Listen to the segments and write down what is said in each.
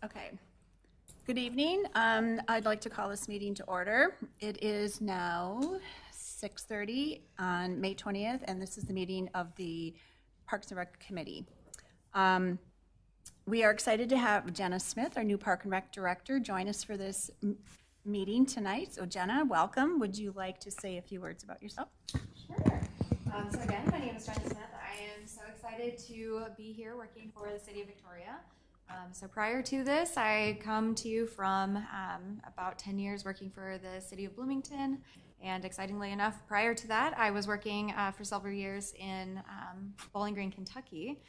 Okay. Good evening. I'd like to call this meeting to order. It is now 6:30 on May 20th, and this is the meeting of the Parks and Rec Committee. We are excited to have Jenna Smith, our new Park and Rec Director, join us for this meeting tonight. So Jenna, welcome. Would you like to say a few words about yourself? Sure. So again, my name is Jenna Smith. I am so excited to be here working for the City of Victoria. So prior to this, I come to you from about 10 years working for the City of Bloomington. And excitingly enough, prior to that, I was working for several years in Bowling Green, Kentucky.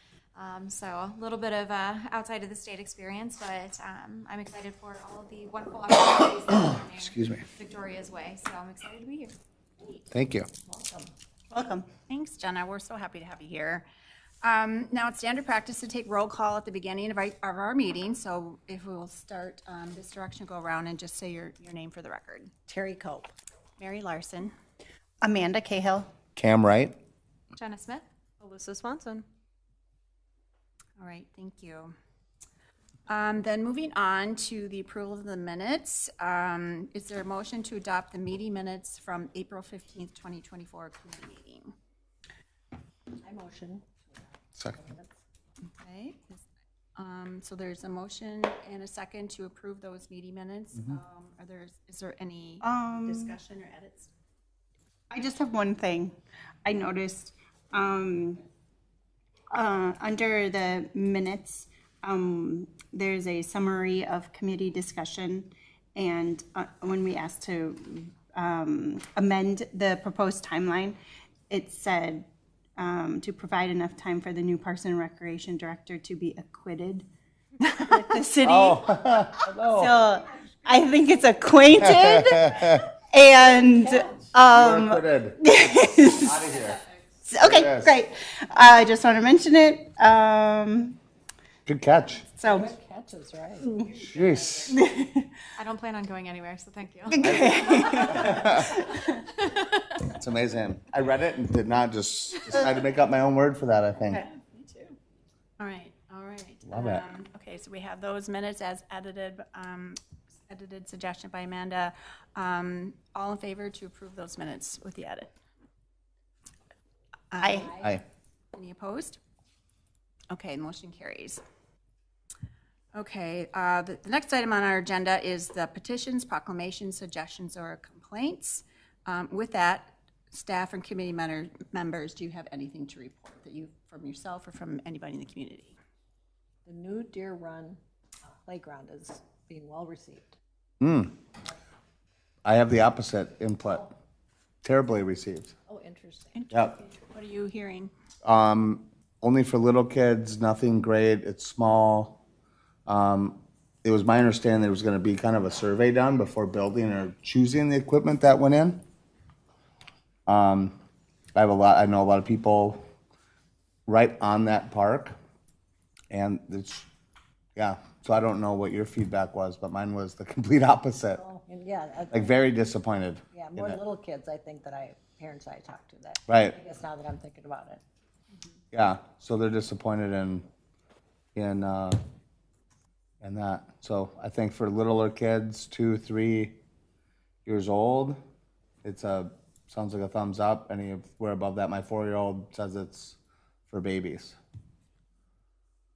So a little bit of outside of the state experience, but I'm excited for all of the wonderful opportunities that are coming Victoria's way. So I'm excited to be here. Thank you. Welcome. Thanks, Jenna. We're so happy to have you here. Now it's standard practice to take roll call at the beginning of our meeting. So if we will start this direction, go around and just say your name for the record. Terry Cope. Mary Larson. Amanda Cahill. Cam Wright. Jenna Smith. Alyssa Swanson. All right, thank you. Then moving on to the approval of the minutes. Is there a motion to adopt the meeting minutes from April 15th, 2024 committee meeting? I motion. Second. Okay. So there's a motion and a second to approve those meeting minutes. Is there any discussion or edits? I just have one thing. I noticed under the minutes, there's a summary of committee discussion, and when we asked to amend the proposed timeline, it said to provide enough time for the new Parks and Recreation Director to be acquitted with the city. So I think it's acquainted, and Acquitted. Out of here. okay, Yes. great. I just want to mention it. Good catch. So Catches, right? Jeez. I don't plan on going anywhere, so thank you. It's amazing. I read it and did not just decide to make up my own word for that, I think. Me too. All right. Love it. Okay, so we have those minutes as edited suggestion by Amanda. All in favor to approve those minutes with the edit? I Aye. Any opposed? Okay, motion carries. Okay, the next item on our agenda is the petitions, proclamations, suggestions, or complaints. With that, staff and committee members, do you have anything to report that from yourself or from anybody in the community? The new Deer Run playground is being well received. I have the opposite input. Terribly received. Oh, interesting. Yep. What are you hearing? Only for little kids, nothing great. It's small. It was my understanding there was going to be kind of a survey done before building or choosing the equipment that went in. I know a lot of people right on that park, and so I don't know what your feedback was, but mine was the complete opposite. Oh, and yeah, Like very disappointed. yeah, in more it. little kids, I think, parents I talked to that. Right. I guess now that I'm thinking about it. Yeah, so they're disappointed in that. So I think for littler kids, 2, 3 years old, sounds like a thumbs up. Anywhere above that, my 4-year-old says it's for babies.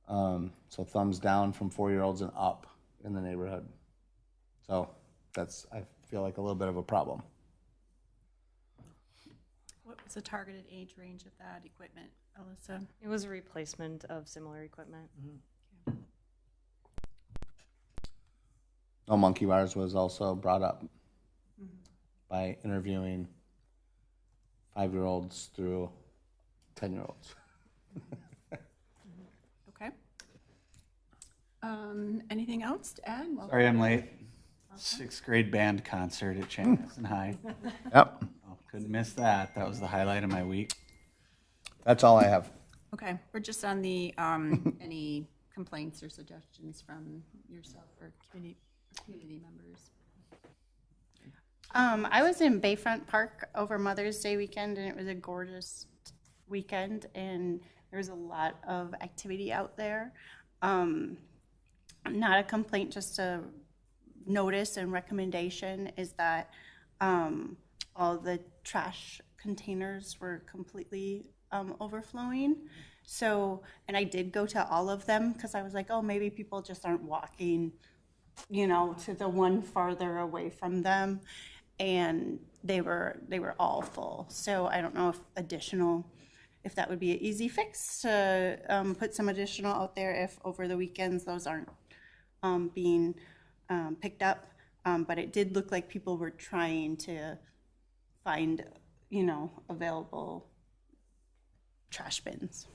So thumbs down from 4-year-olds and up in the neighborhood. So I feel like a little bit of a problem. What was the targeted age range of that equipment, Alyssa? It was a replacement of similar equipment. No, monkey bars was also brought up by interviewing 5-year-olds through 10-year-olds. Okay. Anything else to add? Sorry I'm late. 6th grade band concert at Chanhassen High. Yep, Oh, couldn't miss that. That was the highlight of my week. that's all I have. Okay, we're just on the, any complaints or suggestions from yourself or community members? I was in Bayfront Park over Mother's Day weekend, and it was a gorgeous weekend, and there was a lot of activity out there. not a complaint, just a notice and recommendation, is that all the trash containers were completely overflowing. So, and I did go to all of them because I was like, oh, maybe people just aren't walking, you know, to the one farther away from them. And they were all full. So I don't know if that would be an easy fix to put some additional out there if over the weekends those aren't being picked up. But it did look like people were trying to find, you know, available trash bins.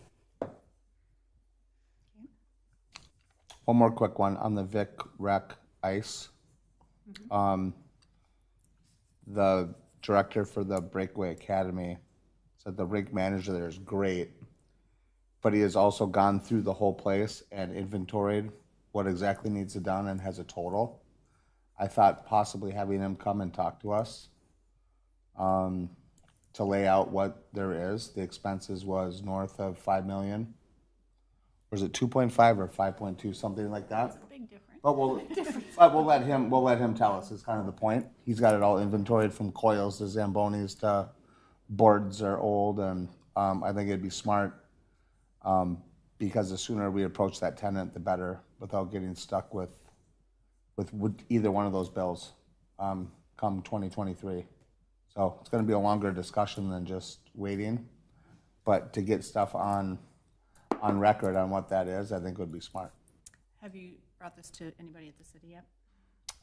One more quick one on the Vic Rec Ice. The director for the Breakaway Academy said the rink manager there is great, but he has also gone through the whole place and inventoried what exactly needs it done and has a total. I thought possibly having him come and talk to us to lay out what there is. The expenses was north of 5 million. Or is it 2.5 or 5.2, something like that? It's a big difference. But we'll let him tell us. Is kind of the point. He's got it all inventoried from coils to Zambonis to boards are old, and I think it'd be smart because the sooner we approach that tenant, the better, without getting stuck with either one of those bills come 2023. So it's going to be a longer discussion than just waiting, but to get stuff on record on what that is, I think would be smart. Have you brought this to anybody at the city yet?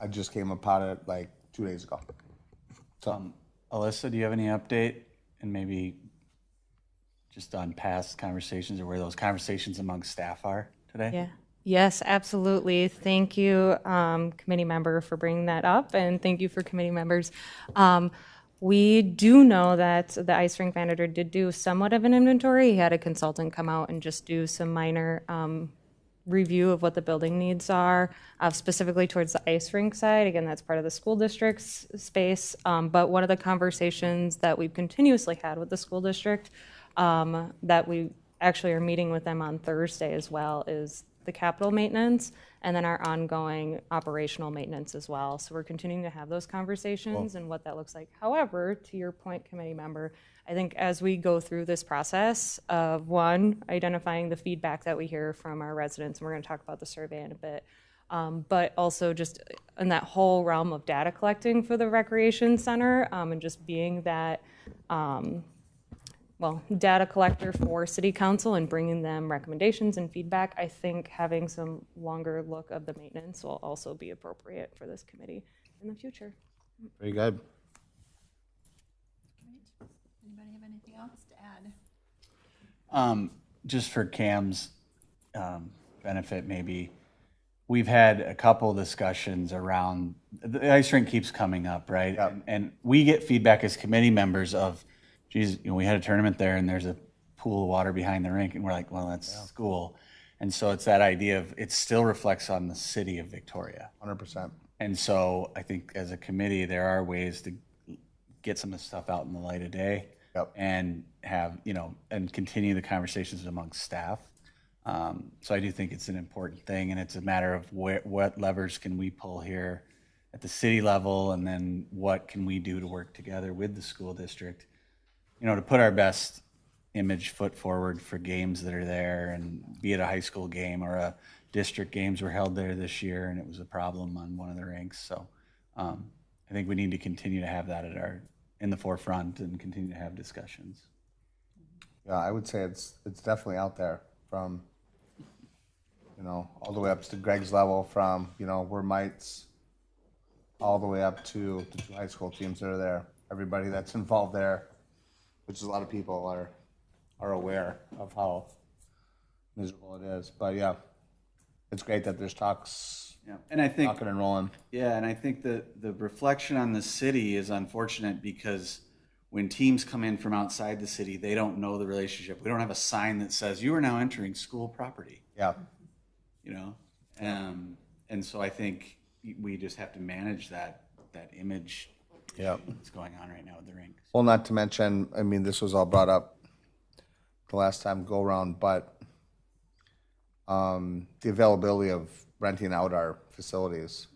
I just came upon it like 2 days ago. So, Alyssa, do you have any update? And maybe just on past conversations or where those conversations among staff are today? Yeah. Yes, absolutely. Thank you, committee member, for bringing that up, and thank you for committee members. We do know that the ice rink manager did do somewhat of an inventory. He had a consultant come out and just do some minor review of what the building needs are, specifically towards the ice rink side. Again, that's part of the school district's space. But one of the conversations that we've continuously had with the school district, that we actually are meeting with them on Thursday as well, is the capital maintenance and then our ongoing operational maintenance as well. So we're continuing to have those conversations and what that looks like. However, to your point, committee member, I think as we go through this process of, one, identifying the feedback that we hear from our residents, and we're going to talk about the survey in a bit, but also just in that whole realm of data collecting for the recreation center, and just being that data collector for city council and bringing them recommendations and feedback, I think having some longer look of the maintenance will also be appropriate for this committee in the future. very good. Anybody have anything else to add? Just for Cam's benefit, maybe, we've had a couple discussions around, the ice rink keeps coming up, right? Yep. And we get feedback as committee members of, geez, we had a tournament there and there's a pool of water behind the rink, and we're like, well, that's school. And so it's that idea of, it still reflects on the city of Victoria. 100%. And so I think as a committee, there are ways to get some of the stuff out in the light of day. Yep. And have, and continue the conversations amongst staff. So I do think it's an important thing, and it's a matter of what levers can we pull here at the city level, and then what can we do to work together with the school district, to put our best image foot forward for games that are there, and be it a high school game or a district games were held there this year, and it was a problem on one of the rinks. So I think we need to continue to have that in the forefront and continue to have discussions. Yeah, I would say it's definitely out there from, all the way up to Greg's level, from, we're mites, all the way up to the 2 high school teams that are there. Everybody that's involved there, which is a lot of people are aware of how miserable it is. But yeah, it's great that there's talks, And I think talking and rolling. Yeah, and I think that the reflection on the city is unfortunate because when teams come in from outside the city, they don't know the relationship. We don't have a sign that says, you are now entering school property, Yeah. And so I think we just have to manage that image that's going on right now with the rink. Well, not to mention, this was all brought up the last time go around, but the availability of renting out our facilities.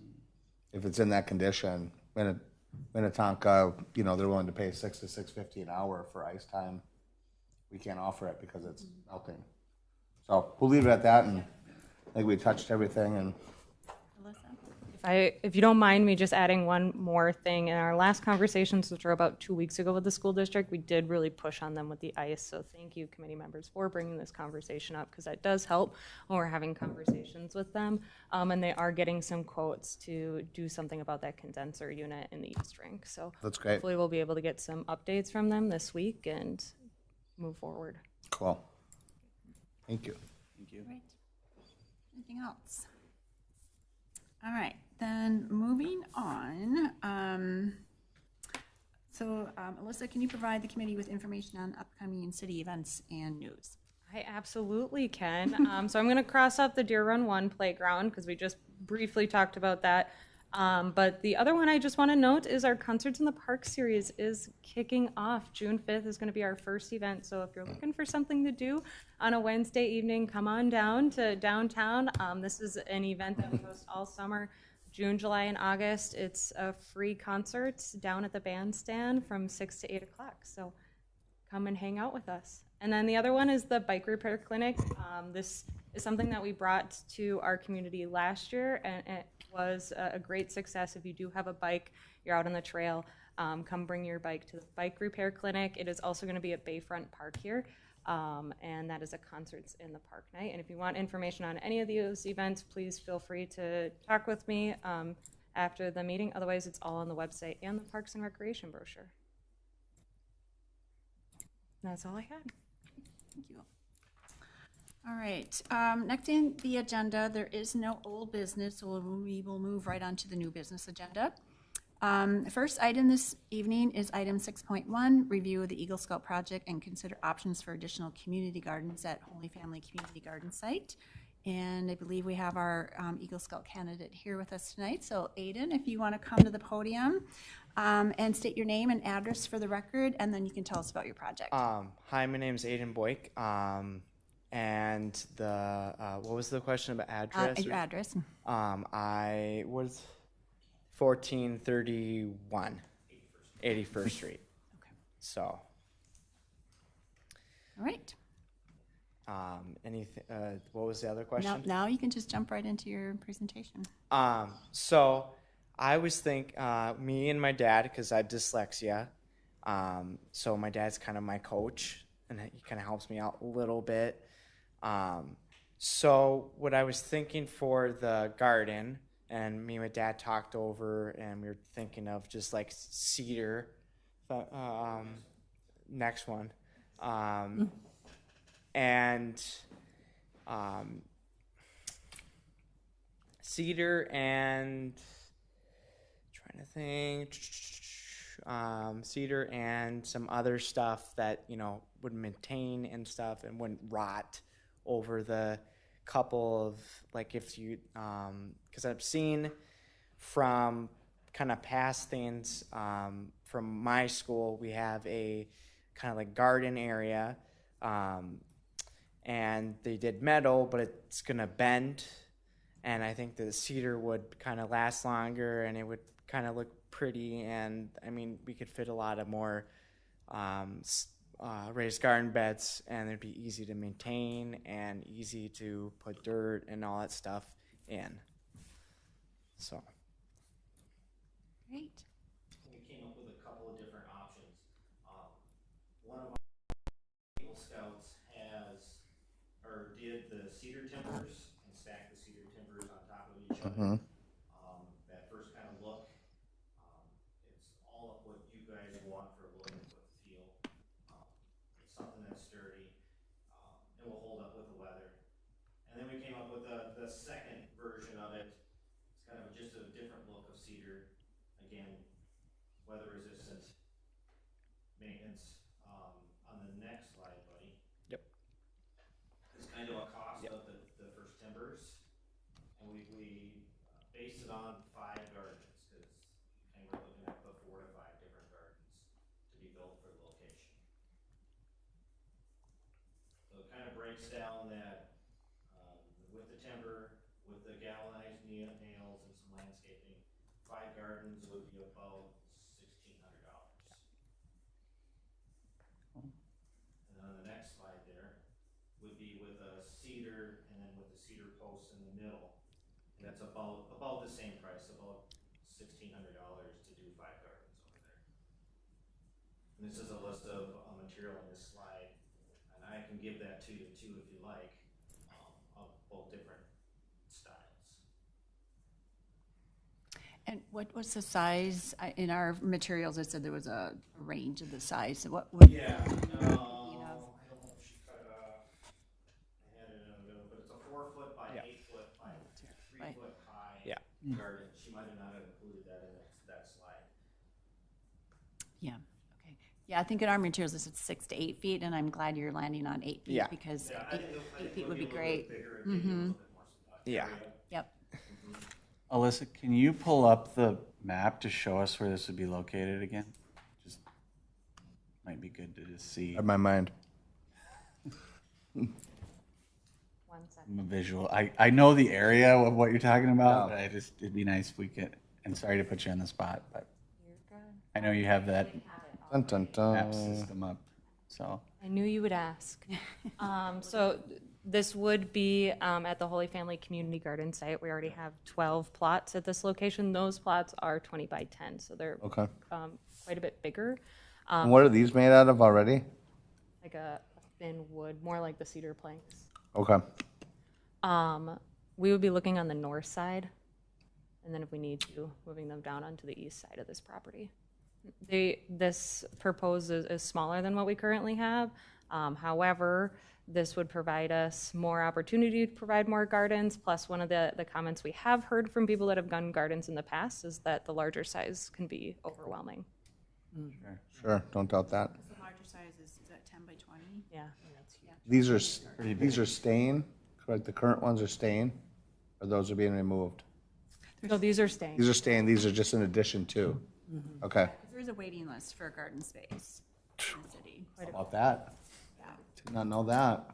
If it's in that condition, Minnetonka, you know, they're willing to pay $6 to $6.50 an hour for ice time. We can't offer it because it's melting. So we'll leave it at that, and I think we touched everything. And If you don't mind me just adding one more thing, in our last conversations, which were about 2 weeks ago with the school district, we did really push on them with the ice. So thank you, committee members, for bringing this conversation up, because that does help when we're having conversations with them. And they are getting some quotes to do something about that condenser unit in the East Rink. So that's great. hopefully we'll be able to get some updates from them this week and move forward. Cool. Thank you. Thank you. Right. Anything else? All right, then moving on. Alyssa, can you provide the committee with information on upcoming city events and news? I absolutely can. So I'm going to cross off the Deer Run 1 playground because we just briefly talked about that. But the other one I just want to note is our Concerts in the Park series is kicking off. June 5th is going to be our first event. So if you're looking for something to do on a Wednesday evening, come on down to downtown. This is an event that we host all summer, June, July, and August. It's a free concert down at the bandstand from 6 to 8 o'clock. So come and hang out with us. And then the other one is the bike repair clinic. This is something that we brought to our community last year, and it was a great success. If you do have a bike, you're out on the trail, come bring your bike to the bike repair clinic. It is also going to be at Bayfront Park here, and that is a concerts in the park night. And if you want information on any of those events, please feel free to talk with me after the meeting. Otherwise, it's all on the website and the Parks and Recreation brochure. That's all I had. Thank you. All right, next in the agenda, there is no old business, so we will move right on to the new business agenda. First item this evening is item 6.1, review of the Eagle Scout project and consider options for additional community gardens at Holy Family Community Garden Site. And I believe we have our Eagle Scout candidate here with us tonight. So Aiden, if you want to come to the podium and state your name and address for the record, and then you can tell us about your project. Hi, my name is Aiden Boyk. And the what was the question about address? Your address. I was 1431 81st Street. Okay. So. All right. Anything? What was the other question? Now you can just jump right into your presentation. So I was me and my dad, because I have dyslexia. So my dad's kind of my coach, and he kind of helps me out a little bit. So what I was thinking for the garden, and me and my dad talked over, and we were thinking of just like cedar. Next one. And cedar and trying to think, cedar and some other stuff that, you know, would maintain and stuff and wouldn't rot over the couple of, like, if you, because I've seen from kind of past things, from my school, we have a kind of like garden area, and they did metal, but it's gonna bend, and I think the cedar would kind of last longer, and it would kind of look pretty, and I mean, we could fit a lot of more raised garden beds, and it'd be easy to maintain and easy to put dirt and all that stuff in. So. Great. We came up with a couple of different options. One of our Eagle Scouts did the cedar timbers and stacked the cedar timbers on top of each other. That first kind of look, it's all of what you guys want for a look and with feel. It's something that's sturdy and will hold up with the weather. And then we came up with the second version of it. It's kind of just a different look of cedar. Again, weather resistant maintenance. On the next slide, buddy. Yep. It's kind of a cost of the first timbers, and we based it on 5 gardens, because and we're looking at the 4 to 5 different gardens to be built for the location. So it kind of breaks down that with the timber, with the galvanized nails and some landscaping. 5 gardens would be about $1,600. And then on the next slide there would be with a cedar and then with the cedar posts in the middle. And that's about the same price, about $1,600 to do 5 gardens over there. And this is a list of material in this slide, and I can give that to you too if you like, of both different styles. And what was the size? In our materials, it said there was a range of the size. So what would, Yeah, I don't know if she cut it off. I had it in the middle, but it's a 4 foot by 8 foot by 3 foot high garden. She might have not included that in that slide. yeah, okay. Yeah, I think in our materials, it said 6 to 8 feet, and I'm glad you're landing on 8 feet. Yeah. Because Yeah, I think 8 feet it'll would be a little great. bit bigger and give you a little bit more Yeah. area. Yep. Alyssa, can you pull up the map to show us where this would be located again? Just might be good to just see. In my mind. One second. I'm a visual. I know the area of what you're talking about, but it'd be nice if we could, and sorry to put you on the spot, but I know you have that Dun, dun, dun. map system up, so. I knew you would ask. So this would be at the Holy Family Community Garden site. We already have 12 plots at this location. Those plots are 20 by 10, so they're Okay. quite a bit bigger, And what are these made out of already? like a thin wood, more like the cedar planks. Okay. We would be looking on the north side, and then if we need to, moving them down onto the east side of this property. This proposed is smaller than what we currently have. However, this would provide us more opportunity to provide more gardens. Plus, one of the comments we have heard from people that have done gardens in the past is that the larger size can be overwhelming. Sure, don't doubt that. The larger size is that 10 by 20? Yeah. These are staying, correct? The current ones are staying, or those are being removed? So these are staying. These are staying, these are just in addition to? Okay. There's a waiting list for a garden space in the city. How about that? Did not know that.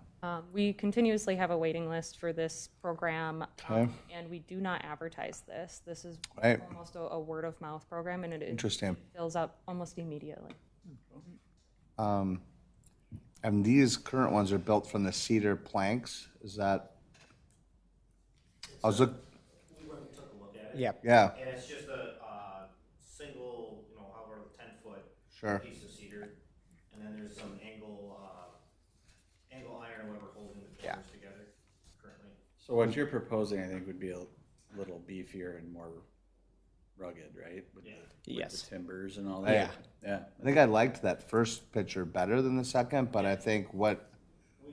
We continuously have a waiting list for this program, Okay. and we do not advertise this. This is Right. almost a word of mouth program, and it Interesting. fills up almost immediately. And these current ones are built from the cedar planks, is that? I was look, We went and took a look at it. Yep. yeah, And it's just a single, however, 10-foot sure. piece of cedar, and then there's some angle iron or whatever holding the pillars together currently. So what you're proposing, I think, would be a little beefier and more rugged, right? With Yeah. the Yes. timbers and all that. Yeah. Yeah. I think I liked that first picture better than the second, but I think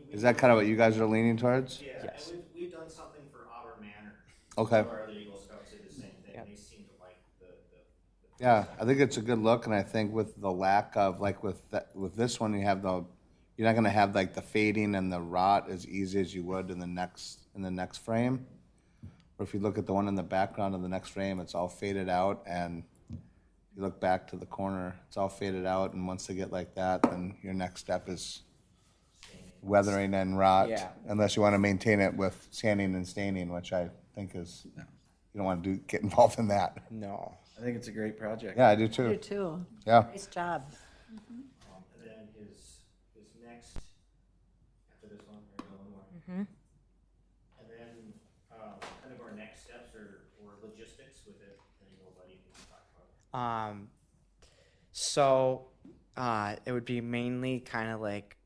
is that kind of what you guys are leaning towards? Yeah, Yes. and we've done something for Auburn Manor. Okay. Some of our other Eagle Scouts did the same thing, and they seem to like the Yeah, I think it's a good look, and I think with the lack of, like with this one, you're not gonna have like the fading and the rot as easy as you would in the next frame. Or if you look at the one in the background of the next frame, it's all faded out, and you look back to the corner, it's all faded out, and once they get like that, then your next step is weathering and rot. Yeah. Unless you wanna maintain it with sanding and staining, which I think is, you don't wanna get involved in that. No. I think it's a great project. Yeah, I do You too. too. Yeah. Nice job. and then his next, after this one, there's one more. Mhm. And then, kind of our next steps or logistics with it, and nobody can talk about. So it would be mainly kind of like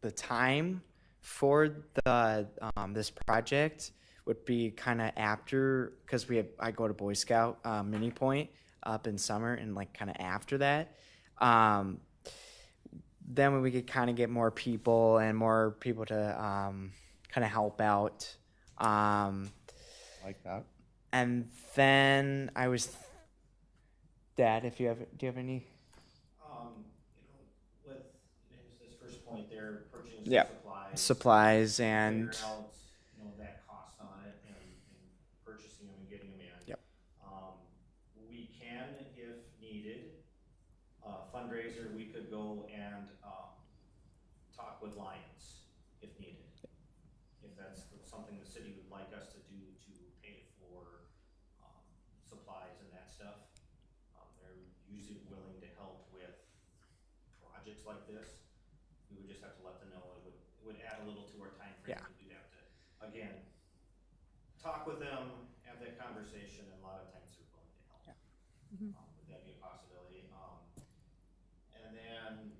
the time for the this project would be kind of after, because I go to Boy Scout Mini Point up in summer, and like kind of after that. Then we could kind of get more people to kind of help out. Like that. And then Dad, do you have any? With this first point there, purchasing Yeah. supplies. And Figuring out, that cost on it and purchasing them and getting them in. Yep. We can, if needed, fundraiser, we could go and, talk with Lions if needed. If that's something the city would like us to do to pay for stuff. They're usually willing to help with projects like this. We would just have to let them know. It would add a little to our time frame. Yeah. We'd have to, again, talk with them, have that conversation, and a lot of times they're willing to help. Would that be a possibility? And then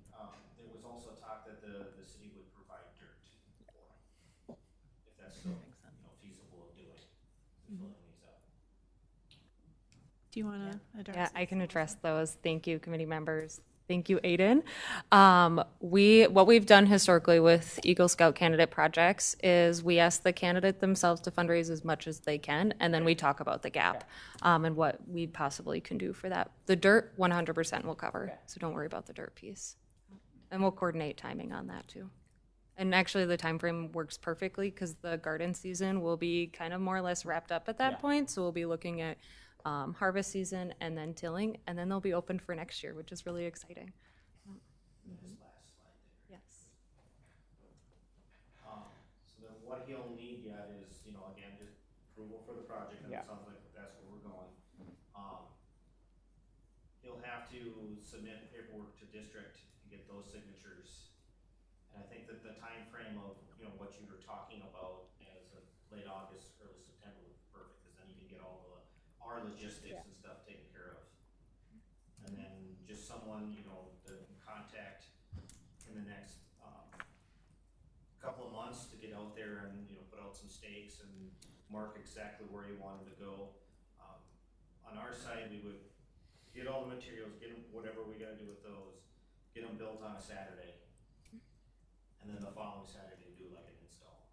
there was also talk that the city would provide dirt for, if that's still feasible of doing, filling these up. Do you want to address? Yeah, I can address those. Thank you, committee members. Thank you, Aiden. What we've done historically with Eagle Scout candidate projects is we ask the candidate themselves to fundraise as much as they can, and then we talk about the gap and what we possibly can do for that. The dirt, 100% will cover, so don't worry about the dirt piece. And we'll coordinate timing on that too. And actually, the time frame works perfectly because the garden season will be kind of more or less wrapped up at that point. So we'll be looking at harvest season and then tilling, and then they'll be open for next year, which is really exciting. This last slide there. Yes. So then what he'll need yet is, again, just approval for the project, and it sounds like that's where we're going. He'll have to submit paperwork to district to get those signatures. And I think that the time frame of, what you were talking about as of late August, early September would be perfect, because then you can get all our logistics and stuff taken care of. And then just someone, to contact in the next couple of months to get out there and, put out some stakes and mark exactly where you want them to go. On our side, we would get all the materials, get them, whatever we gotta do with those, get them built on a Saturday. And then the following Saturday, do like an install.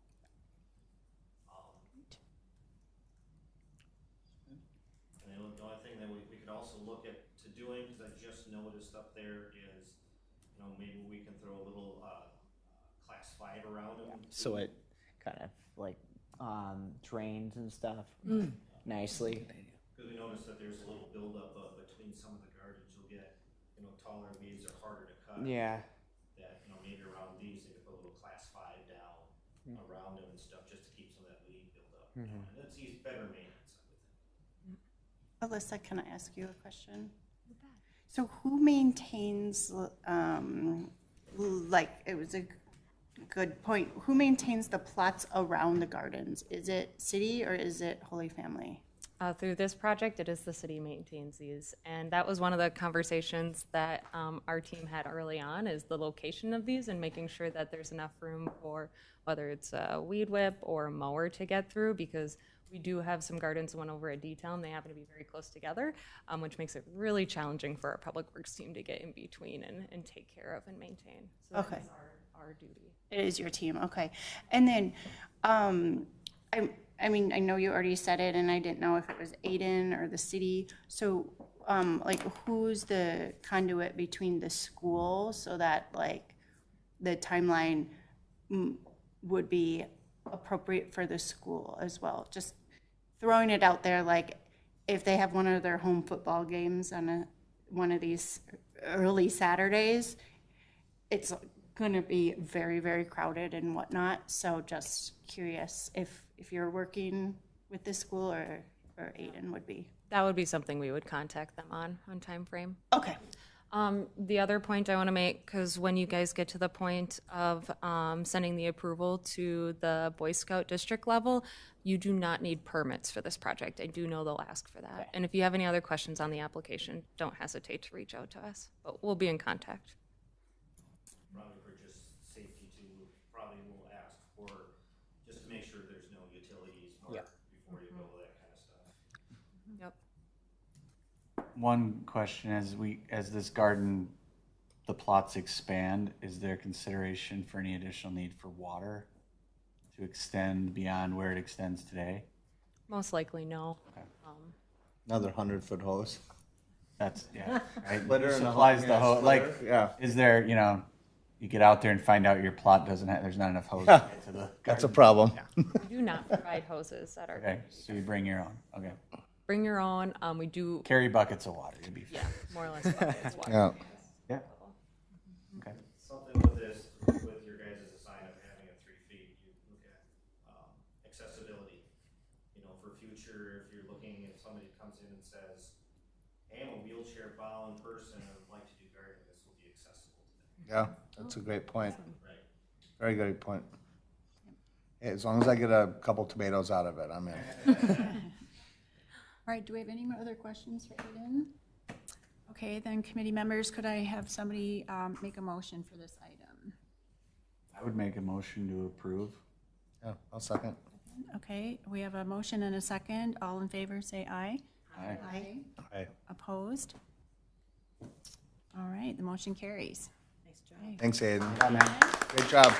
And then the only thing that we could also look at to doing, because I just noticed up there is, maybe we can throw a little class 5 around them. So it kind of like drains and stuff nicely. Because we noticed that there's a little buildup between some of the gardens. You'll get, taller weeds are harder to cut. Yeah. That, maybe around these, they could put a little class 5 down around them and stuff, just to keep some of that weed buildup. And it's better maintenance, I would think. Alyssa, can I ask you a question? So who maintains, it was a good point, who maintains the plots around the gardens? Is it city or is it Holy Family? Through this project, it is the city maintains these. And that was one of the conversations that our team had early on, is the location of these and making sure that there's enough room for whether it's a weed whip or a mower to get through, because we do have some gardens, one over at D-Town, they happen to be very close together, which makes it really challenging for our public works team to get in between and take care of and maintain. So Okay. that's our duty. It is your team, okay. And then, I mean, I know you already said it, and I didn't know if it was Aiden or the city. So, who's the conduit between the school so that, the timeline would be appropriate for the school as well? Just throwing it out there, if they have one of their home football games on one of these early Saturdays, it's going to be very, very crowded and whatnot. So just curious if you're working with the school or Aiden would be. That would be something we would contact them on time frame. Okay. The other point I want to make, because when you guys get to the point of sending the approval to the Boy Scout district level, you do not need permits for this project. I do know they'll ask for that. Okay. And if you have any other questions on the application, don't hesitate to reach out to us, but we'll be in contact. Probably for just safety too, probably will ask for, just to make sure there's no utilities marked before you go, that kind of stuff. Yep. One question, as this garden, the plots expand, is there consideration for any additional need for water to extend beyond where it extends today? Most likely, no. Okay. Another 100-foot hose. That's, yeah, right? Litter and a Supplies hose, the yeah, hose, litter, yeah. is there, you get out there and find out your plot doesn't have, there's not enough hose to get to the That's a garden. problem. We do not provide hoses at our, Okay, so you bring your own, okay. bring your own. We do, Carry buckets of water, you'd be fine. yeah, more or less buckets, water. Yeah. Yeah. Okay. Something with this, with your guys' sign of having it 3 feet, you look at accessibility. For future, if you're looking, if somebody comes in and says, I am a wheelchair bound person and would like to do gardening, this will be accessible to them. Yeah, that's a great point. Right. Very good point. Hey, as long as I get a couple tomatoes out of it, I'm in. All right, do we have any more other questions for Aiden? Okay, then committee members, could I have somebody make a motion for this item? I would make a motion to approve. Yeah, I'll second. Okay, we have a motion and a second. All in favor, say aye. Aye. Aye. Aye. Opposed? All right, the motion carries. Nice job. Okay. Thanks, Aiden. Great job.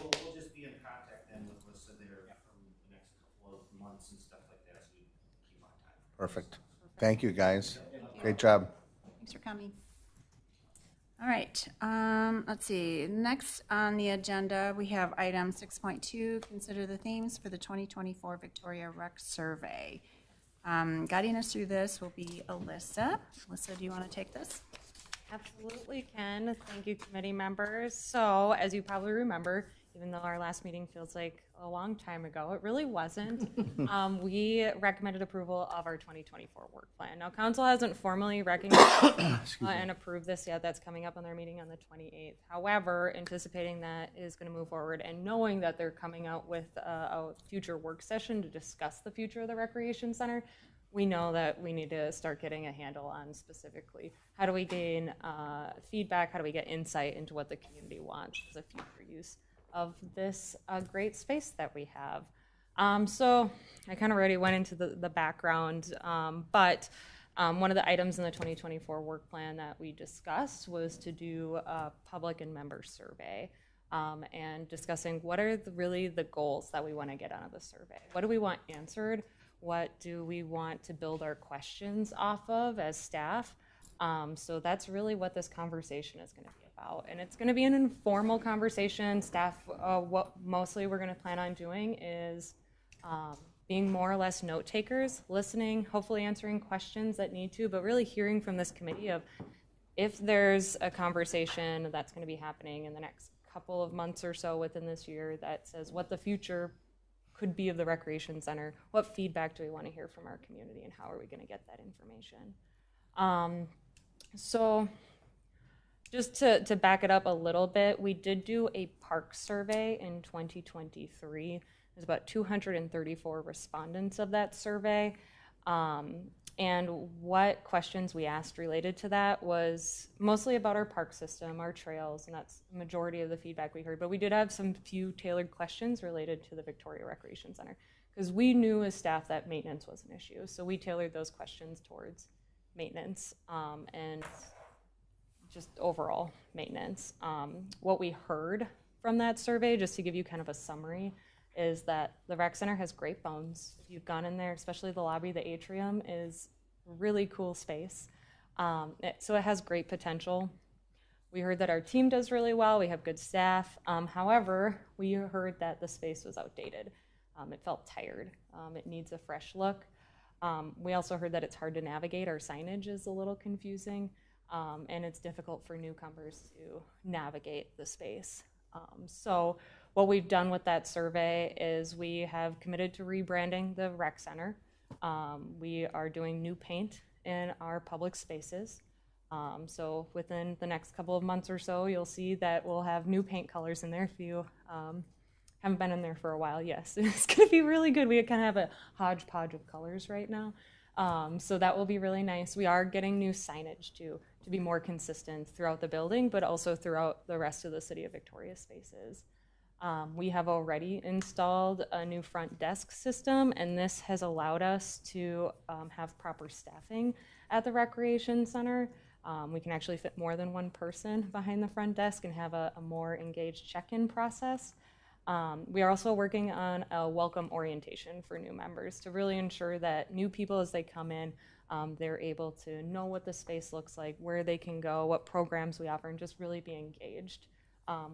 We'll just be in contact then with Lisa there from the next couple of months and stuff like that, so we keep on time. Perfect. Thank you, guys. Great job. Thanks for coming. All right, let's see. Next on the agenda, we have item 6.2, consider the themes for the 2024 Victoria Rec Survey. Guiding us through this will be Alyssa. Alyssa, do you want to take this? Absolutely can. Thank you, committee members. So, as you probably remember, even though our last meeting feels like a long time ago, it really wasn't. We recommended approval of our 2024 work plan. Now, council hasn't formally recognized and approved this yet. That's coming up on their meeting on the 28th. However, anticipating that is going to move forward and knowing that they're coming out with a future work session to discuss the future of the recreation center, we know that we need to start getting a handle on specifically how do we gain feedback, how do we get insight into what the community wants as a future use of this great space that we have. So I kind of already went into the background, but one of the items in the 2024 work plan that we discussed was to do a public and member survey and discussing what are really the goals that we want to get out of the survey. What do we want answered? What do we want to build our questions off of as staff? So that's really what this conversation is going to be about. And it's going to be an informal conversation. Staff, what mostly we're going to plan on doing is being more or less note takers, listening, hopefully answering questions that need to, but really hearing from this committee of if there's a conversation that's going to be happening in the next couple of months or so within this year that says what the future could be of the recreation center, what feedback do we want to hear from our community, and how are we going to get that information? So just to back it up a little bit, we did do a park survey in 2023. There's about 234 respondents of that survey. And what questions we asked related to that was mostly about our park system, our trails, and that's the majority of the feedback we heard. But we did have some few tailored questions related to the Victoria Recreation Center because we knew as staff that maintenance was an issue. So we tailored those questions towards maintenance and just overall maintenance. What we heard from that survey, just to give you kind of a summary, is that the rec center has great bones. If you've gone in there, especially the lobby, the atrium is a really cool space. So it has great potential. We heard that our team does really well. We have good staff. However, we heard that the space was outdated. It felt tired. It needs a fresh look. We also heard that it's hard to navigate. Our signage is a little confusing, and it's difficult for newcomers to navigate the space. So what we've done with that survey is we have committed to rebranding the rec center. We are doing new paint in our public spaces. So within the next couple of months or so, you'll see that we'll have new paint colors in there. If you haven't been in there for a while, yes, it's going to be really good. We kind of have a hodgepodge of colors right now. So that will be really nice. We are getting new signage to be more consistent throughout the building, but also throughout the rest of the City of Victoria spaces. We have already installed a new front desk system, and this has allowed us to have proper staffing at the recreation center. We can actually fit more than one person behind the front desk and have a more engaged check-in process. We are also working on a welcome orientation for new members to really ensure that new people, as they come in, they're able to know what the space looks like, where they can go, what programs we offer, and just really be engaged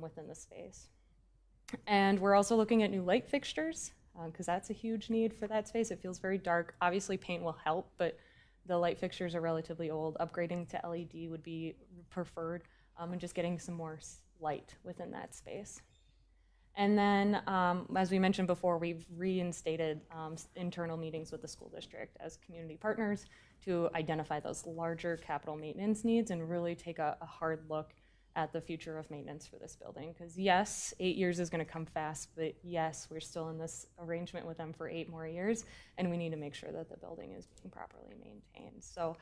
within the space. And we're also looking at new light fixtures because that's a huge need for that space. It feels very dark. Obviously, paint will help, but the light fixtures are relatively old. Upgrading to LED would be preferred, and just getting some more light within that space. And then, as we mentioned before, we've reinstated internal meetings with the school district as community partners to identify those larger capital maintenance needs and really take a hard look at the future of maintenance for this building. Because yes, 8 years is going to come fast, but yes, we're still in this arrangement with them for 8 more years, and we need to make sure that the building is being properly maintained. So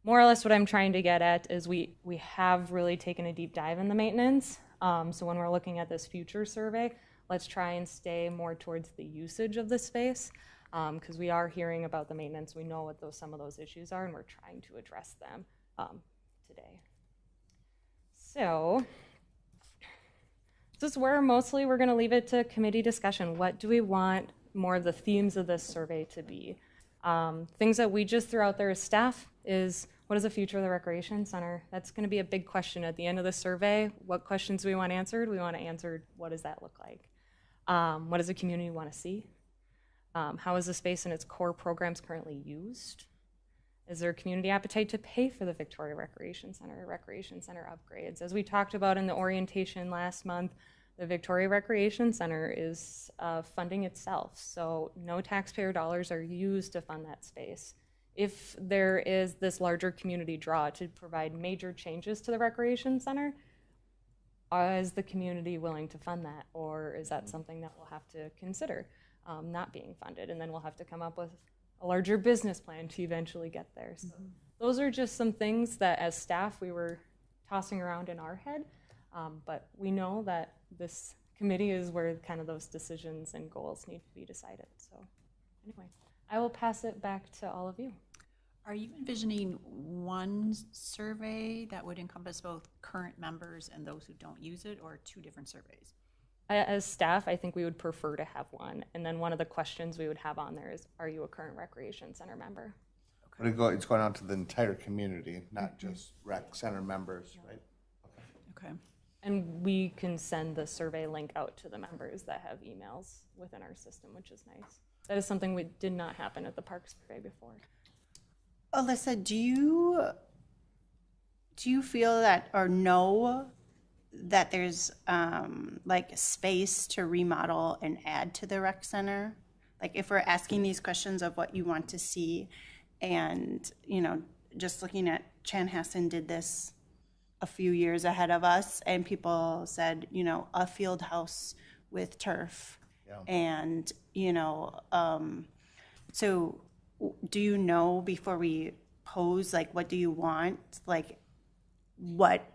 more or less what I'm trying to get at is we have really taken a deep dive in the maintenance. So when we're looking at this future survey, let's try and stay more towards the usage of the space, because we are hearing about the maintenance. We know what some of those issues are, and we're trying to address them today. So this is where mostly we're going to leave it to committee discussion. What do we want more of the themes of this survey to be? Things that we just threw out there as staff is, what is the future of the recreation center? That's going to be a big question at the end of the survey. What questions do we want answered? We want to answer, what does that look like? What does the community want to see? How is the space and its core programs currently used? Is there a community appetite to pay for the Victoria Recreation Center upgrades? As we talked about in the orientation last month, the Victoria Recreation Center is funding itself, so no taxpayer dollars are used to fund that space. If there is this larger community draw to provide major changes to the recreation center, is the community willing to fund that, or is that something that we'll have to consider not being funded, and then we'll have to come up with a larger business plan to eventually get there. So those are just some things that as staff we were tossing around in our head, but we know that this committee is where kind of those decisions and goals need to be decided. So anyway, I will pass it back to all of you. Are you envisioning one survey that would encompass both current members and those who don't use it, or 2 different surveys? As staff, I think we would prefer to have one. And then one of the questions we would have on there is, are you a current recreation center member? But it's going out to the entire community, not just rec center members, right? Okay. And we can send the survey link out to the members that have emails within our system, which is nice. That is something we did not happen at the park survey before. Alyssa, do you feel that, or know that there's like space to remodel and add to the rec center? Like if we're asking these questions of what you want to see, and just looking at Chanhassen did this a few years ahead of us, and people said, a field house with turf. Yeah. And, so do you know before we pose, like, what do you want? Like, what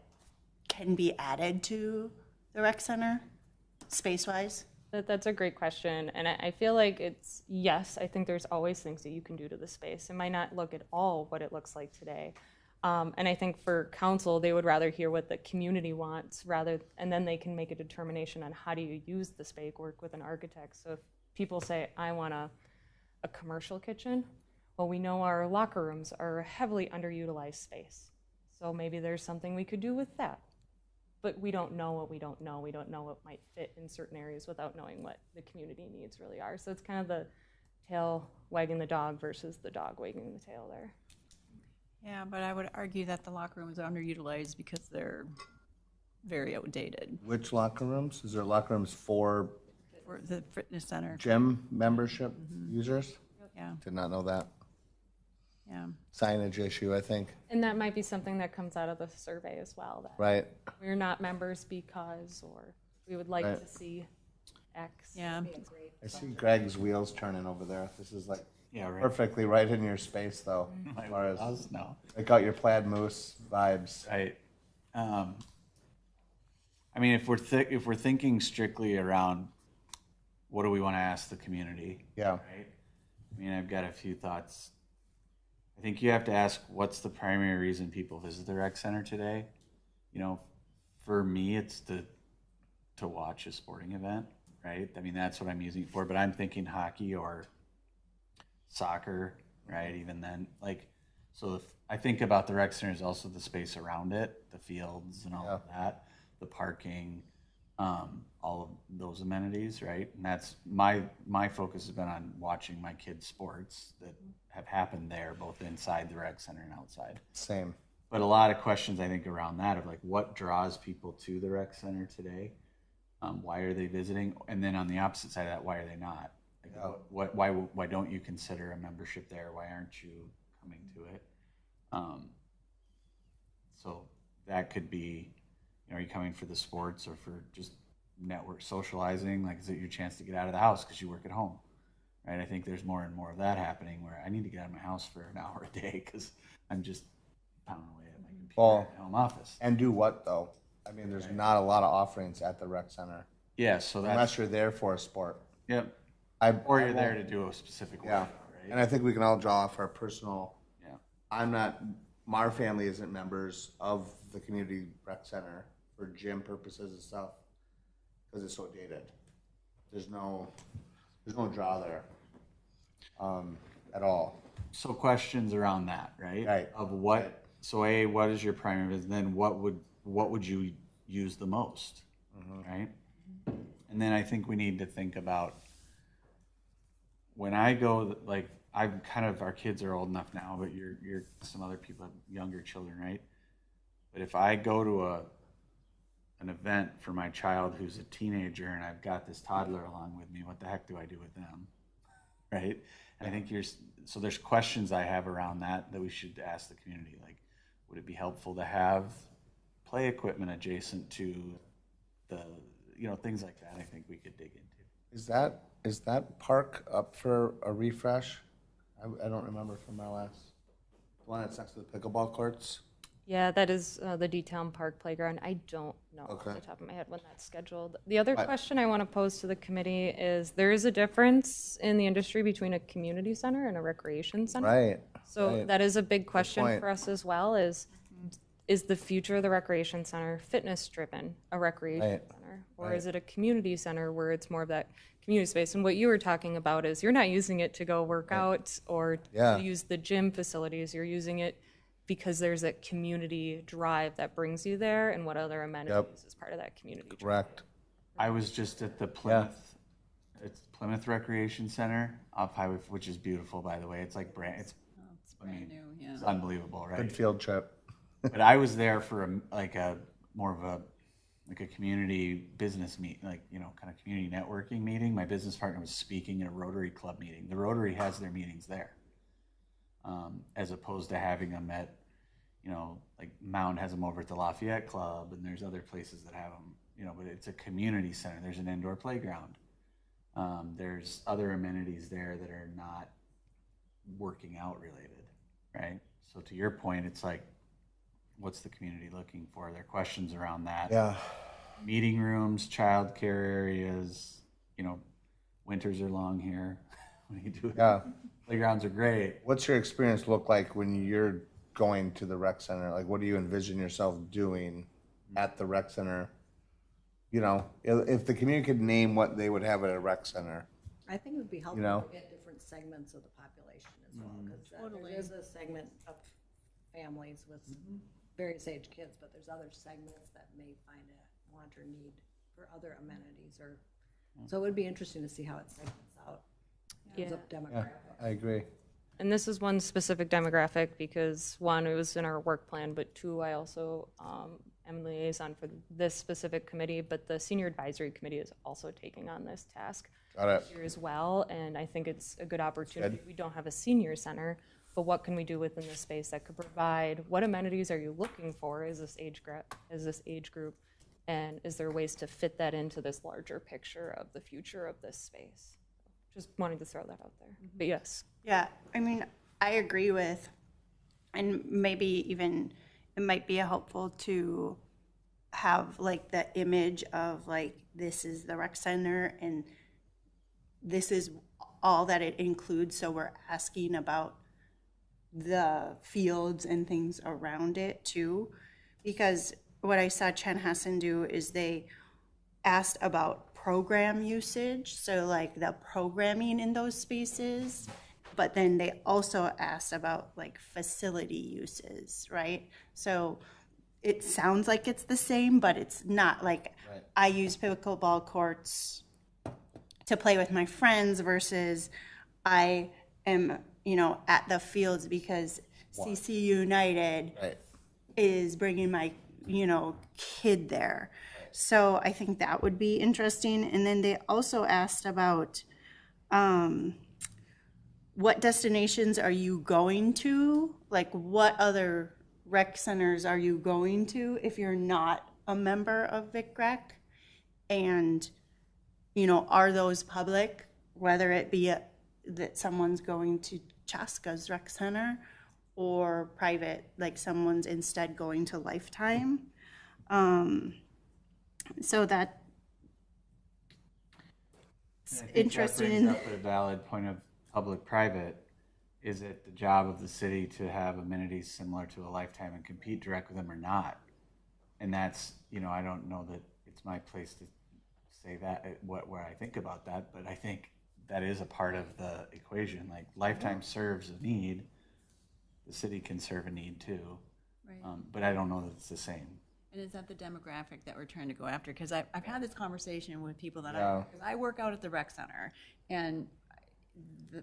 can be added to the rec center, space-wise? That's a great question. And I feel like it's, yes, I think there's always things that you can do to the space. It might not look at all what it looks like today. And I think for council, they would rather hear what the community wants and then they can make a determination on how do you use the space, work with an architect. So if people say, I want a commercial kitchen, well, we know our locker rooms are a heavily underutilized space. So maybe there's something we could do with that. But we don't know what we don't know. We don't know what might fit in certain areas without knowing what the community needs really are. So it's kind of the tail wagging the dog versus the dog wagging the tail there. Yeah, but I would argue that the locker rooms are underutilized because they're very outdated. Which locker rooms? Is there locker rooms for the fitness center. gym membership users? Yeah, Did not know that. yeah. Signage issue, I think, And that might be something that comes out of the survey as well, that right? we're not members because, or we would like Right. to see X. Yeah. I see Greg's wheels turning over there. This is like Yeah, right. perfectly right in your space, though. My As far as house, no. I got your plaid moose vibes. Right. I mean, if we're thinking strictly around what do we want to ask the community, Yeah, right? I mean, I've got a few thoughts. I think you have to ask, what's the primary reason people visit the rec center today? For me, it's to watch a sporting event, right? I mean, that's what I'm using it for, but I'm thinking hockey or soccer, right? Even then, so if I think about the rec center is also the space around it, the fields and all of that, the parking, all of those amenities, right? And that's my focus has been on watching my kids' sports that have happened there, both inside the rec center and outside. same. But a lot of questions I think around that of what draws people to the rec center today. Why are they visiting? And then on the opposite side of that, why are they not? Like, why don't you consider a membership there? Why aren't you coming to it? So that could be, are you coming for the sports or for just network socializing? Like, is it your chance to get out of the house because you work at home? Right? I think there's more and more of that happening where I need to get out of my house for an hour a day because I'm just pounding away at my computer at home office. And do what though? I mean, there's not a lot of offerings at the rec center Yeah, so that's, unless you're there for a sport. yep. I Or you're there won't- to do a specific Yeah, workout, right? and I think we can all draw off our personal. Yeah. I'm not. My family isn't members of the community rec center for gym purposes and stuff because it's so dated. There's no draw there, at all. So questions around that, right? Right. Of what, so A, what is your primary business? Then what would you use the most, right? And then I think we need to think about when I go, like, I'm kind of, our kids are old enough now, but you're some other people have younger children, right? But if I go to an event for my child who's a teenager and I've got this toddler along with me, what the heck do I do with them? Right? And I think so there's questions I have around that we should ask the community. Like, would it be helpful to have play equipment adjacent to the, things like that I think we could dig into. Is that park up for a refresh? I don't remember from my last. The one that's next to the pickleball courts? Yeah, that is the D-Town Park Playground. I don't know off Okay. the top of my head when that's scheduled. The other question I want to pose to the committee is there is a difference in the industry between a community center and a recreation center. Right. So right. that is a big question point. for us as well is the future of the recreation center fitness driven, a recreation Right. center? Or is it a community center where it's more of that community space? And what you were talking about is you're not using it to go work out or Yeah. to use the gym facilities. You're using it because there's a community drive that brings you there and what other amenities is part of that community drive. Correct. I was just at the Plymouth, it's Plymouth Recreation Center off Highway, which is beautiful, by the way. It's like It's brand new, yeah. It's unbelievable, right? Good field trip. But I was there for a more of a community business meet, kind of community networking meeting. My business partner was speaking at a Rotary Club meeting. The Rotary has their meetings there, as opposed to having them at, like Mound has them over at the Lafayette Club, and there's other places that have them, but it's a community center. There's an indoor playground. There's other amenities there that are not working out related, right? So to your point, it's like, what's the community looking for? There are questions around that. Yeah. Meeting rooms, childcare areas, winters are long here. What do you do? Yeah. Playgrounds are great. What's your experience look like when you're going to the rec center? Like, what do you envision yourself doing at the rec center? If the community could name what they would have at a rec center. I think it would be helpful know? to get different segments of the population as well, because there is a segment of families with various age kids, but there's other segments that may find a want or need for other amenities so it would be interesting to see how it segments out. As a demographic. I agree. And this is one specific demographic because one, it was in our work plan, but two, I also am liaison for this specific committee, but the senior advisory committee is also taking on this task Got it. here as well. And I think it's a good opportunity. We don't have a senior center, but what can we do within this space that could provide, what amenities are you looking for as this age group? And is there ways to fit that into this larger picture of the future of this space? Just wanted to throw that out there. But yes. Yeah, I mean, I agree with, and maybe even it might be helpful to have like the image of like, this is the rec center and this is all that it includes. So we're asking about the fields and things around it too. Because what I saw Chanhassen do is they asked about program usage, so like the programming in those spaces, but then they also asked about like facility uses, right? So it sounds like it's the same, but it's not. Like, I use pickleball courts to play with my friends versus I am, at the fields because CC United Right. is bringing my, kid there. So I think that would be interesting. And then they also asked about what destinations are you going to? Like, what other rec centers are you going to if you're not a member of VicRec? And, you know, are those public, whether it be that someone's going to Chaska's Rec Center or private, like someone's instead going to Lifetime? So that it's interesting. That brings up a valid point of public-private. Is it the job of the city to have amenities similar to a Lifetime and compete direct with them or not? And that's, you know, I don't know that it's my place to say that, where I think about that, but I think that is a part of the equation. Like, Lifetime serves a need, the city can serve a need too. Right. But I don't know that it's the same. And is that the demographic that we're trying to go after? Because I've had this conversation with people that Yeah. because I work out at the rec center, and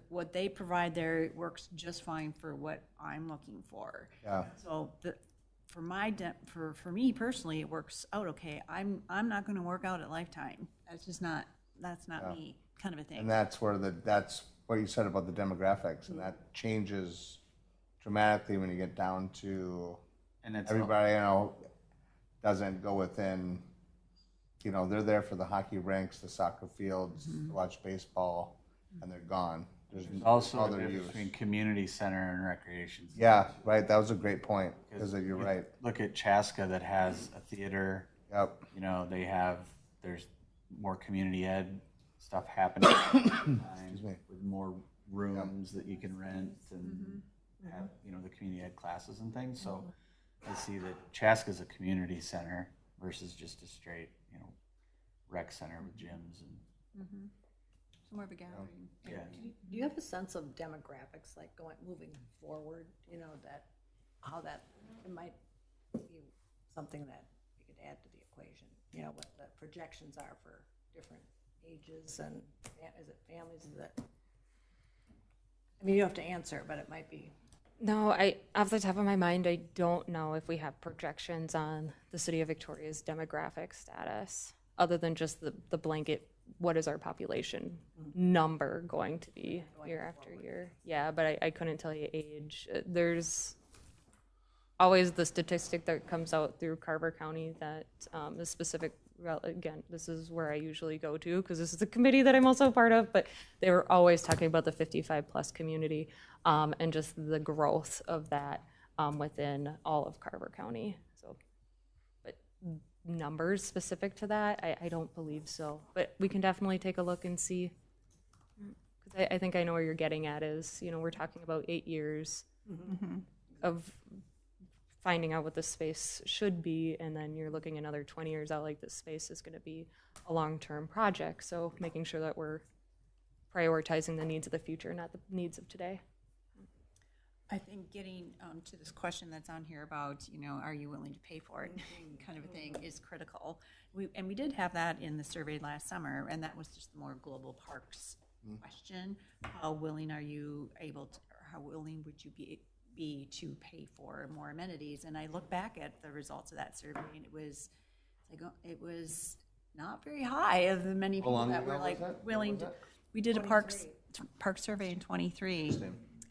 what they provide there works just fine for what I'm looking for. Yeah. So for me personally, it works out okay. I'm not going to work out at Lifetime. That's not me, kind of a thing. And that's where that's what you said about the demographics, and that changes dramatically when you get down to And it's everybody, you know, doesn't go within, you know, they're there for the hockey rinks, the soccer fields, to watch baseball, and they're gone. There's also a other difference use. between community center and recreation center. Yeah, right, that was a great point, because you're right. Look at Chaska that has a theater. Yep, You know, there's more community ed stuff happening me. with more rooms that you can rent and have, you know, the community ed classes and things. So I see that Chaska's a community center versus just a straight, you know, rec center with gyms and It's more of a gathering. yeah. Do you have a sense of demographics, like moving forward, you know, how that, it might be something that you could add to the equation? You know, what the projections are for different ages, and is it families, is it? I mean, you have to answer, but it might be. No, off the top of my mind, I don't know if we have projections on the city of Victoria's demographic status, other than just the blanket, what is our population number going to be year after year? Yeah, but I couldn't tell you age. There's always the statistic that comes out through Carver County that the specific, again, this is where I usually go to because this is a committee that I'm also a part of, but they were always talking about the 55 plus community and just the growth of that within all of Carver County. So, but numbers specific to that, I don't believe so. But we can definitely take a look and see. Because I think I know where you're getting at is, you know, we're talking about 8 years of finding out what the space should be, and then you're looking another 20 years out, like this space is going to be a long-term project. So making sure that we're prioritizing the needs of the future, not the needs of today. I think getting to this question that's on here about, you know, are you willing to pay for it, kind of a thing, is critical. We did have that in the survey last summer, and that was just the more global parks question. How willing are you able to, or how willing would you be to pay for more amenities? And I look back at the results of that survey, and it was not very high of the many people long that ago were was like that? willing to. We did a park survey in 23.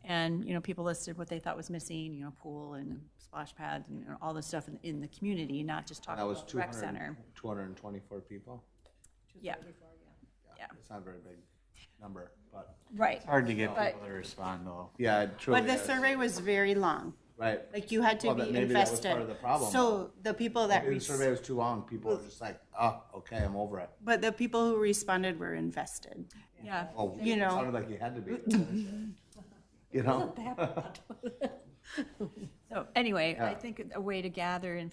And, you know, people listed what they thought was missing, you know, pool and splash pads and, you know, all the stuff in the community, not just talking that was about the rec center. 224 people. Yeah. Yeah, it's not a very big number, but Right. It's hard to get But- people to respond though. yeah, it truly But the is. survey was very long. Right. Like you had to Well, be but maybe that was invested. part of the problem. So the people that, Maybe the survey was too long. People were just like, oh, okay, I'm over it. but the people who responded were invested. Yeah. Oh, You know. it sounded like you had to be. You know? So anyway, I think a way to gather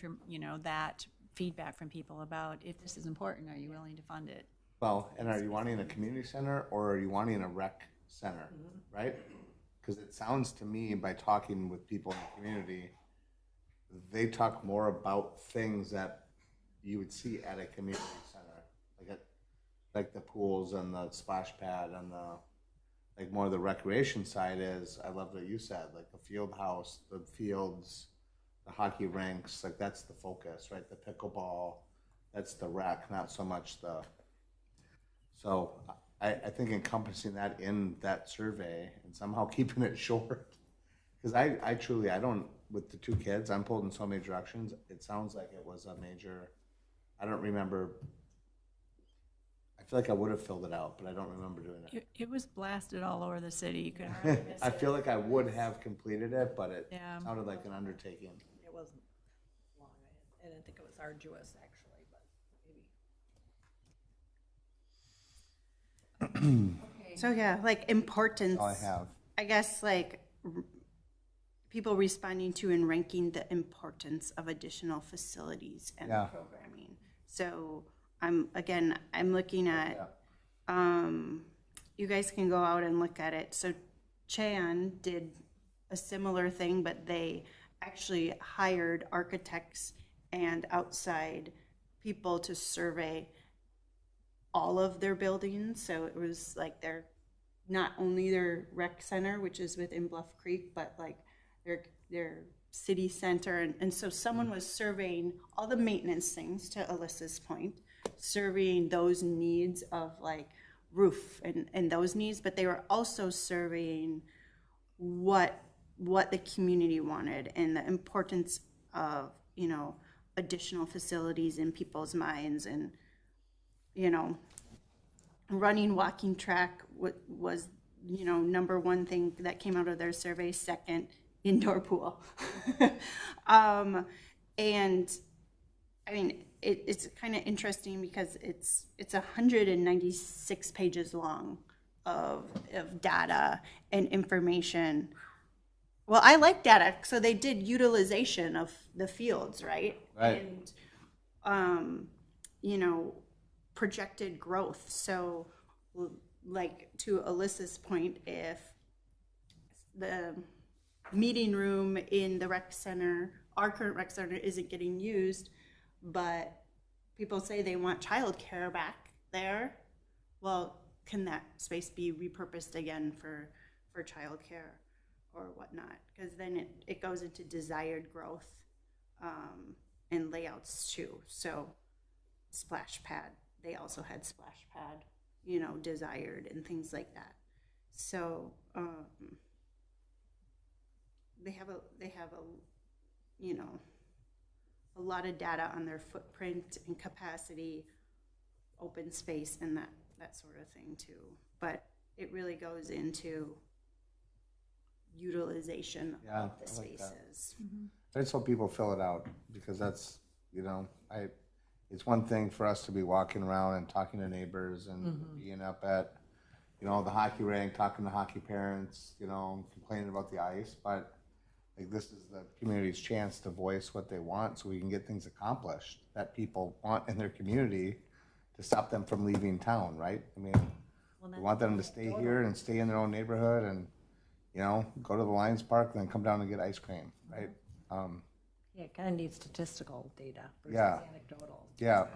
that feedback from people about if this is important, are you willing to fund it? Well, and are you wanting a community center or are you wanting a rec center, right? Because it sounds to me, by talking with people in the community, they talk more about things that you would see at a community center, like the pools and the splash pad and the, like more of the recreation side is, I love what you said, like the field house, the fields, the hockey rinks, like that's the focus, right? The pickleball, That's the rec, not so much the, so I think encompassing that in that survey and somehow keeping it short. Because I truly, I don't, with the two kids, I'm pulled in so many directions. It sounds like it was a major, I don't remember. I feel like I would have filled it out, but I don't remember doing it. It was blasted all over the city. You could hardly miss I it. feel like I would have completed it, but it Yeah. sounded like an undertaking. It wasn't long, I didn't think it was arduous, actually, but maybe. So yeah, like importance. All I have. I guess like people responding to and ranking the importance of additional facilities and Yeah. programming. So I'm looking at, you guys can go out and look at it. So Chan did a similar thing, but they actually hired architects and outside people to survey all of their buildings. So it was like not only their rec center, which is within Bluff Creek, but like their city center. And so someone was surveying all the maintenance things, to Alyssa's point, surveying those needs of like roof and those needs, but they were also surveying what the community wanted and the importance of, additional facilities in people's minds. And, running walking track was, number one thing that came out of their survey. Second, indoor pool. And I mean, it's kind of interesting because it's 196 pages long of data and information. Well, I like data, so they did utilization of the fields, right? Right. And projected growth. So, like to Alyssa's point, if the meeting room in the rec center, our current rec center, isn't getting used, but people say they want childcare back there, well, can that space be repurposed again for childcare or whatnot? Because then it goes into desired growth and layouts too. So splash pad, they also had splash pad, desired and things like that. So they have a lot of data on their footprint and capacity, open space, and that sort of thing too. But it really goes into utilization Yeah, of the I like that. spaces. I just hope people fill it out because that's, it's one thing for us to be walking around and talking to neighbors and being up at, the hockey rink, talking to hockey parents, complaining about the ice, but like this is the community's chance to voice what they want so we can get things accomplished that people want in their community to stop them from leaving town, right? I mean, we want them to stay here and stay in their own neighborhood and, go to the Lions Park and then come down and get ice cream, right? Yeah, it kind of needs statistical data versus Yeah. anecdotal. Yeah.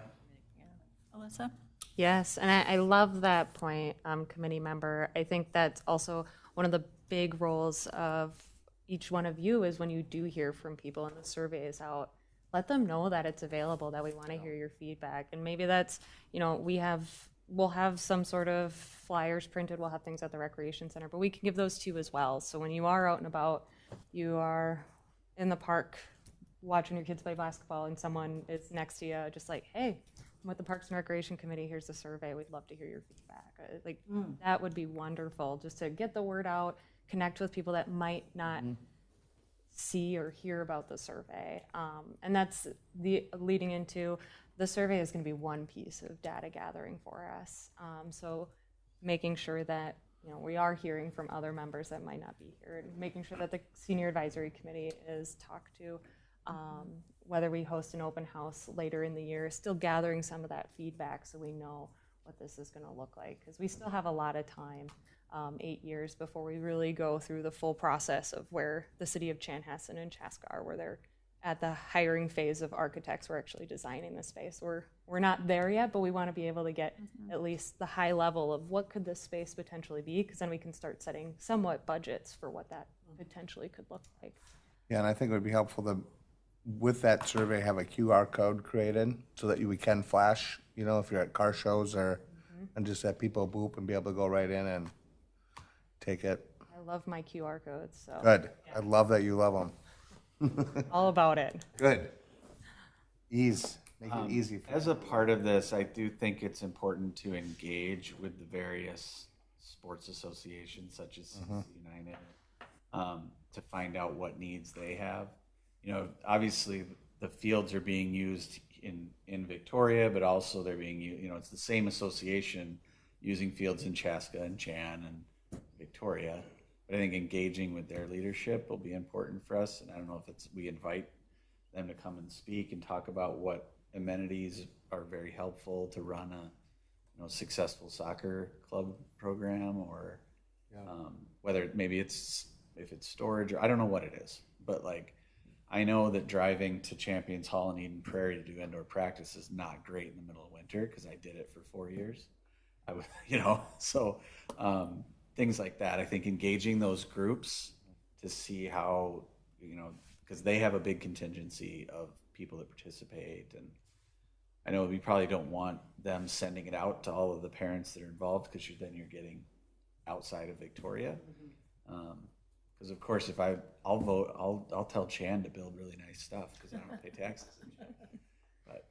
Alyssa? Yes, and I love that point, committee member. I think that's also one of the big roles of each one of you is when you do hear from people and the survey is out, let them know that it's available, that we want to hear your feedback. And maybe that's, we'll have some sort of flyers printed, we'll have things at the recreation center, but we can give those to you as well. So when you are out and about, you are in the park watching your kids play basketball and someone is next to you, just like, hey, I'm with the Parks and Recreation Committee, here's the survey, we'd love to hear your feedback. That would be wonderful, just to get the word out, connect with people that might not see or hear about the survey. And that's leading into the survey is going to be one piece of data gathering for us. So making sure that we are hearing from other members that might not be here, and making sure that the Senior Advisory Committee is talked to, whether we host an open house later in the year, still gathering some of that feedback so we know what this is going to look like, because we still have a lot of time, 8 years before we really go through the full process of where the city of Chanhassen and Chaska are, where they're at the hiring phase of architects. We're actually designing the space. We're not there yet, but we want to be able to get at least the high level of what could this space potentially be, because then we can start setting somewhat budgets for what that potentially could look like. Yeah, and I think it would be helpful to with that survey, have a QR code created so that we can flash, you know, if you're at car shows or, and just have people boop and be able to go right in and take it. I love my QR codes, so Good. I love that you love them. all about it. Good. Ease. Make it easy for As a part of this, I do think it's important to engage with the various sports associations such as CC United to find out what needs they have. You know, obviously the fields are being used in Victoria, but also they're being used, you know, it's the same association using fields in Chaska and Chan and Victoria. But I think engaging with their leadership will be important for us. And I don't know if we invite them to come and speak and talk about what amenities are very helpful to run a successful soccer club program, or whether maybe if it's storage, or I don't know what it is, but like I know that driving to Champions Hall in Eden Prairie to do indoor practice is not great in the middle of winter because I did it for 4 years. I would, so things like that. I think engaging those groups to see how, because they have a big contingency of people that participate, and I know we probably don't want them sending it out to all of the parents that are involved because then you're getting outside of Victoria. Because of course, if I'll vote, I'll tell Chan to build really nice stuff because I don't pay taxes. But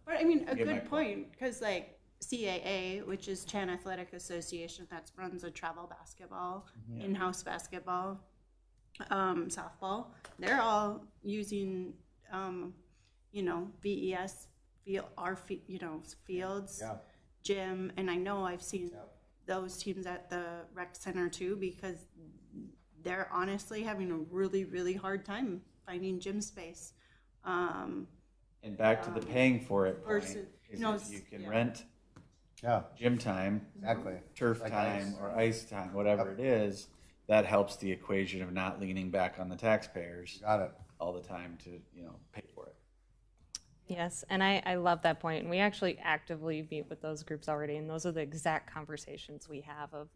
I mean, a get my good point, because like CAA, which is Chan Athletic Association, that runs a travel basketball, in-house basketball, softball, they're all using, VES, fields, gym, and I know I've seen those teams at the rec center too, because they're honestly having a really, really hard time finding gym space. And back to the paying for it point, versus- is no, if you can rent Yeah, gym time, exactly. turf Like time, ice. or ice time, whatever it is, that helps the equation of not leaning back on the taxpayers Got it. all the time to pay for it. Yes, and I love that point. And we actually actively meet with those groups already, and those are the exact conversations we have of.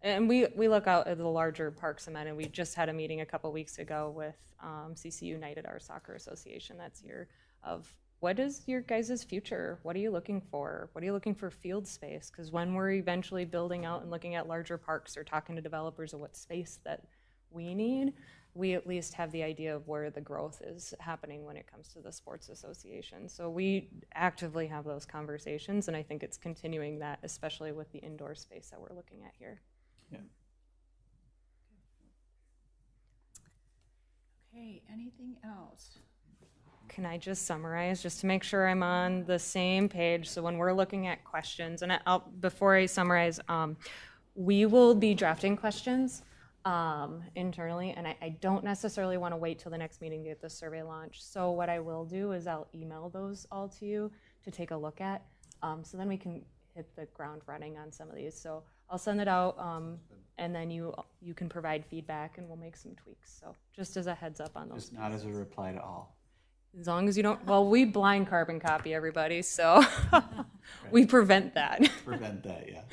And we look out at the larger parks amenity. We just had a meeting a couple weeks ago with CC United, our soccer association that's here, of what is your guys' future? What are you looking for? What are you looking for field space? Because when we're eventually building out and looking at larger parks or talking to developers of what space that we need, we at least have the idea of where the growth is happening when it comes to the sports association. So we actively have those conversations, and I think it's continuing that, especially with the indoor space that we're looking at here. Yeah. Okay, anything else? Can I just summarize, just to make sure I'm on the same page? So when we're looking at questions, and before I summarize, we will be drafting questions internally, and I don't necessarily want to wait till the next meeting to get the survey launched. So what I will do is I'll email those all to you to take a look at, so then we can hit the ground running on some of these. So I'll send it out, and then you can provide feedback, and we'll make some tweaks. So just as a heads up on those. Just not as a reply to all. As long as you don't, well, we blind carbon copy everybody, so we prevent that. Prevent that, yeah.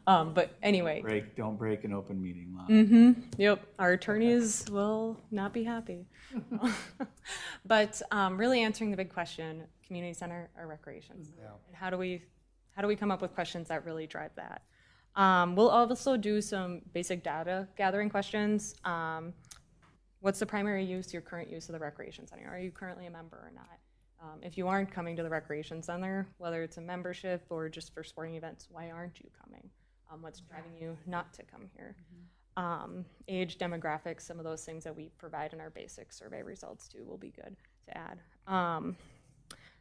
But anyway. Don't break an open meeting law. Yep, our attorneys will not be happy. But really answering the big question, community center or recreation? And how do we come up with questions that really drive that? We'll also do some basic data gathering questions. What's the primary use, your current use of the recreation center? Are you currently a member or not? If you aren't coming to the recreation center, whether it's a membership or just for sporting events, why aren't you coming? What's driving you not to come here? Age, demographics, some of those things that we provide in our basic survey results too will be good to add.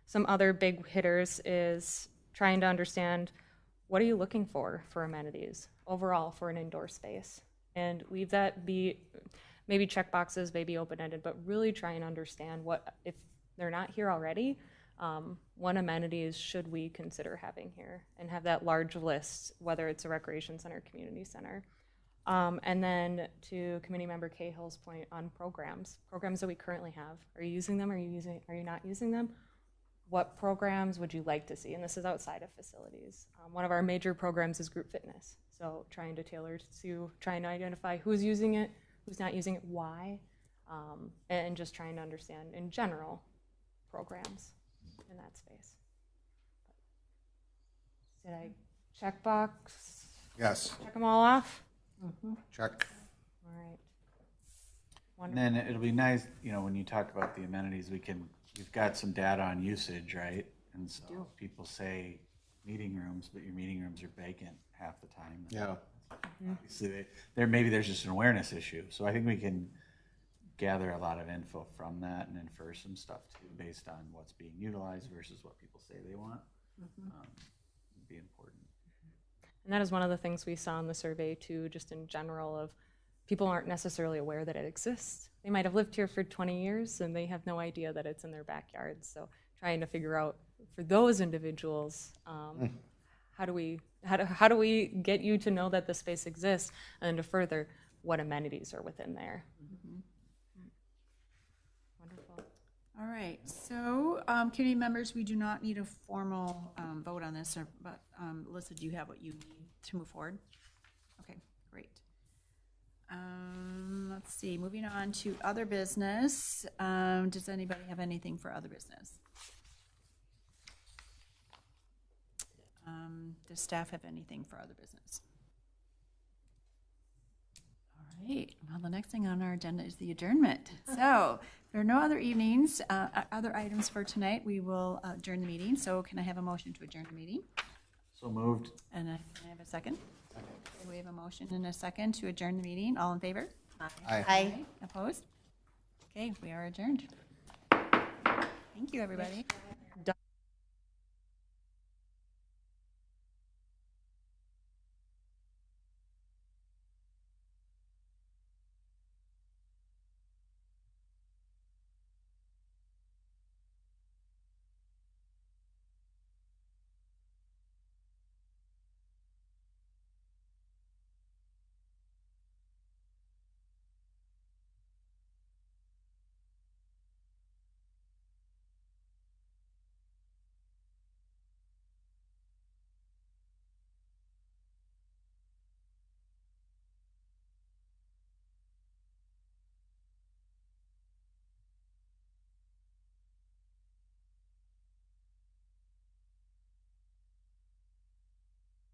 Some other big hitters is trying to understand, what are you looking for amenities overall for an indoor space? And leave that be maybe check boxes, maybe open-ended, but really try and understand what, if they're not here already, what amenities should we consider having here, and have that large list, whether it's a recreation center, community center. And then to committee member Cahill's point on programs that we currently have. Are you using them? Are you not using them? What programs would you like to see? And this is outside of facilities. One of our major programs is group fitness. So trying to tailor to try and identify who's using it, who's not using it, why. and just trying to understand in general programs in that space. Did I check box? Yes. Check them all off? Check. All right. And then it'll be nice, you know, when you talk about the amenities, we've got some data on usage, right? And so people say meeting rooms, but your meeting rooms are vacant half the time. Yeah. Obviously, maybe there's just an awareness issue. So I think we can gather a lot of info from that and infer some stuff too, based on what's being utilized versus what people say they want. Would be important. And that is one of the things we saw in the survey too, just in general, of people aren't necessarily aware that it exists. They might have lived here for 20 years and they have no idea that it's in their backyard. So trying to figure out for those individuals, how do we get you to know that the space exists, and to further what amenities are within there. Wonderful. All right, so committee members, we do not need a formal vote on this, but Alyssa, do you have what you need to move forward? Okay, great. Let's see, moving on to other business. Does anybody have anything for other business? Does staff have anything for other business? All right, well, the next thing on our agenda is the adjournment. So if there are no other other items for tonight, we will adjourn the meeting. So can I have a motion to adjourn the meeting? So moved. And can I have a second? Okay, we have a motion and a second to adjourn the meeting. All in favor? Aye. Opposed? Okay, we are adjourned. Thank you, everybody.